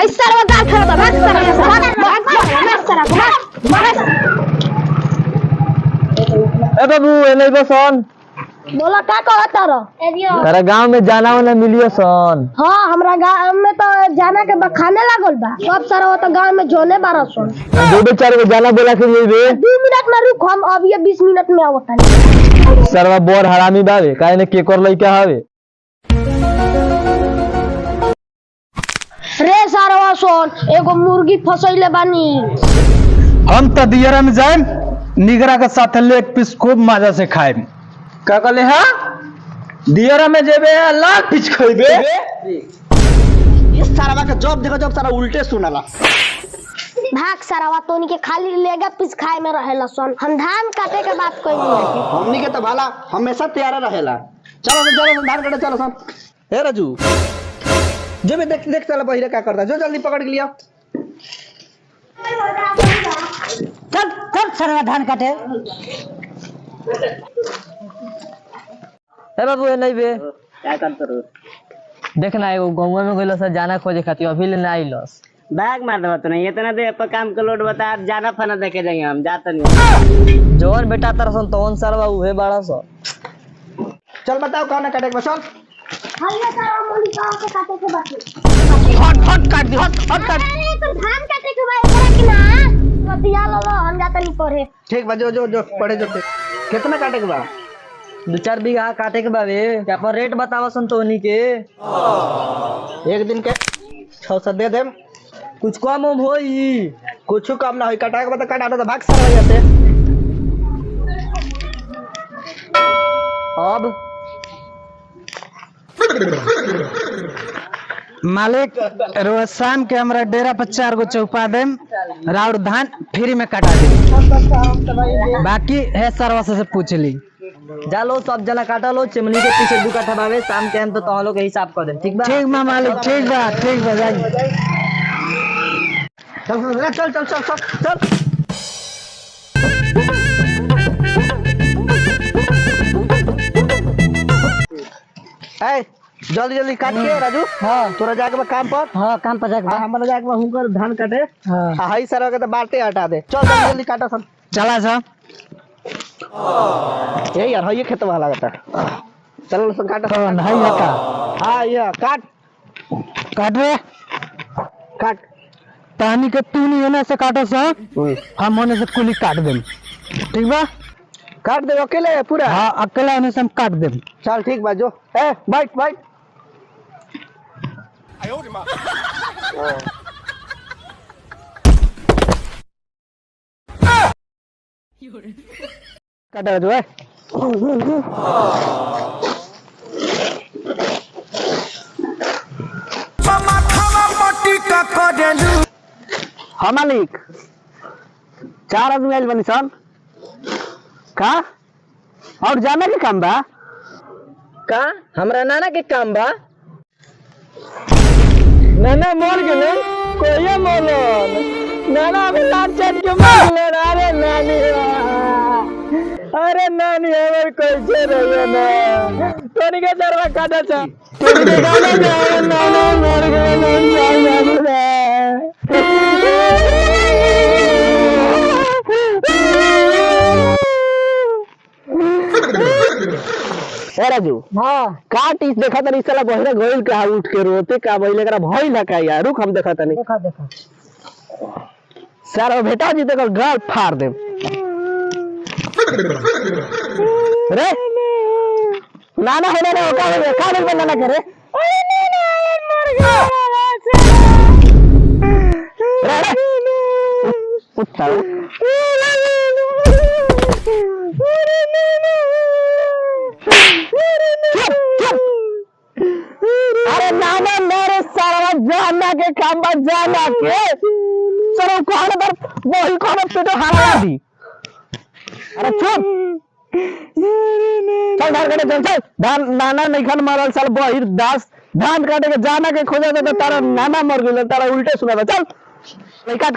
ऐसा रो गाल खड़ा भाग सारा भाग ए बाबू एने बसन बोला का कहत रह तारा गांव में जाना वाला मिलियो सन। हां हमरा गांव में तो जाना के बखाने लागल बा सब सारा वो तो गांव में जोने बारह सन दो दो चार को जाना बोला के जेबे 2 मिनट में रुक हम अभी 20 मिनट में आवत सरवा बोर हरामी बावे काहे ने के कर लइका हवे रे सारवा सोन एगो मुर्गी फसैले बानी हम तो दियरा में जाए निगरा के साथ लेग पीस खूब मजा से खाए का कहले हां दियरा में जेबे लाख पीछ खइबे ये सारा का जॉब देखो जब सारा उल्टे सुनाला भाग सारावा तोनी के खाली लेगा पिस खाए में रहेला सन हम धान काटे के बात कोई नहीं हमनी के तो भाला हमेशा तैयार रहेला। चलो धान काटे चलो सन। हे राजू जो मैं देख चला बहिरे क्या करता जो जल्दी पकड़ के लिया चल सरवा धान काटे ए बाबू नहीं बे क्या करते रहो देखना एगो गांव में गइलो से जाना खोजे खातिर अभी ले ना आइलस बैग मार दो तो नहीं इतना देर पर काम का लोड बता जाना फना देखे जाएंगे हम जाता नहीं जोन बेटा तरसन तोन सरवा उहे बड़ा स चल बताओ कौन काटे के चल हल्ला सारा मोली का के काटे के बाकी हट काट दी हट काट अरे तो धान काटे के बारे करा कि ना तो दिया लो हम जाता नहीं पढ़े ठीक बा जो पढ़े जो कितना काटे के बा 2-4 बीघा काटे के बावे क्या पर रेट बतावसन तोनी के एक दिन के 600 दे देम कुछ कम उम होई कुछ कम ना होई काटा के बता काटा तो भाग सारा जाते अब मालिक रोज शाम के हमरा डेरा पर 4 गो चौपा देम राउर धान फ्री में काटा दे बाकी है सरवा से पूछ ली जा लो सब जना काटा लो चिमनी के पीछे 2 कट्ठा बावे शाम के हम तो तोह लोग के हिसाब कर दे ठीक बा ठीक बा मालिक ठीक बा जाई चल ए जल्दी काट के राजू हां तोरा जाके बा काम पर हां काम पर जाके हमरा जाके बा हुकर धान काटे हां हाई सारा के तो बाटे हटा दे चल जल्दी काटा सन चला जा ये यार हां ये खेत वाला लगता चल सन काटा नहीं हटा हां ये काट काट रे काट तानी के तू नहीं होने से काटो सा हम होने से कुली काट देम ठीक बा काट दे अकेले पूरा हां अकेला होने से हम काट देम चल ठीक बा जो ए बैठ काटा जो है हाँ मालिक 4 आदमी आइल बनी सन का और जाना के काम बा का हमरा नाना के काम बा नाना मर गेले कोई मोलन नाना अभी लाट चट के मर गेले अरे नानी हमर कैसे रहिए ना तोनी के दरवा काटा छ तोनी के गाना जाए नाना मर गेले ए राजू हां काट इस देखा तनी साला बहिरा गोइल का उठ के रोते का बहिले करा भई ना का यार रुक हम देखा तनी देखा सारा बेटा जी तक गाल फाड़ दे रे नाना होने रे का बोल नाना करे अरे नाना मर गया रे उठाओ अरे नाना मेरे सारा जाना के काम बा जाना के सर कौन पर वही कौन पे तो हारा दी अरे चुप चल धान काटे चल धान नाना नहीं खन मारल साल बहिर दास धान काटे के जाना के खोजे तो तारा नाना मर गेल तारा उल्टे सुना चल नहीं काट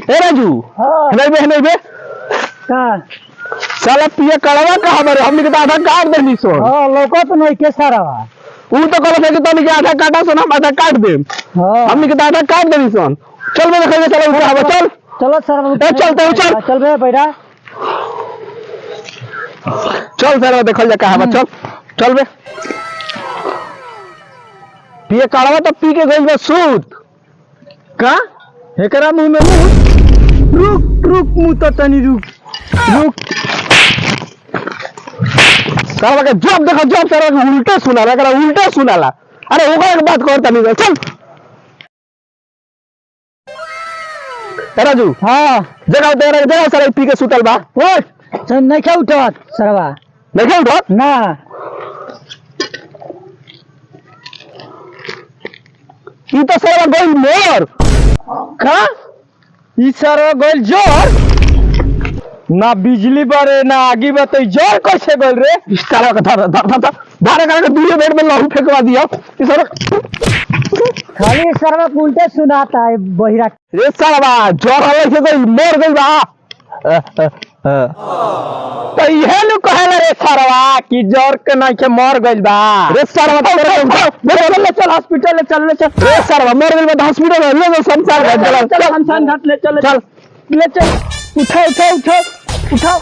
ए राजू नहीं बे का साला पिए कड़वा कहां बारे हमनी के आधा काट देनी सो हां लोको तो नहीं के सरवा ऊ तो कहले थे कि तनी के आधा काटा सो हम आधा काट देम हां हमनी के आधा काट देनी सो चल बे देखे चल ऊपर हवा चल चलो सरवा ए चल चल चल बे बेटा चल सर देखल जा कहां चल चल बे पिए कड़वा तो पी के गइल बा सूत का एकरा मुंह में मुंह रुक मुंह तो तनी रुक साला के जब देखो जब सारा उल्टा सुनाला एकरा उल्टा सुनाला अरे ओकरा के बात कर तनी चल राजू हां जगह सारा पी के सुतल बा ओए चल नहीं के उठत सरवा नहीं उठत ना ई तो सारा गइल मोर का ई सरवा गइल जोर ना बिजली बरे ना आगी बते जोर कैसे गइल रे इस सारा का धारा करके दूसरे बेड में लहू फेंकवा दिया इस सारा खाली सरवा उल्टे सुनाता है बहिरा रे साला जोर हले से गइल मोर गइल बा तो इहे नु कहेला रे सरवा कि जोर के नहीं के मर गइल बा रे साला चल हॉस्पिटल ले चल रे साला मोर गइल बा हॉस्पिटल में ले संसार घाट चल शमशान घाट ले चल चल ले चल उठाओ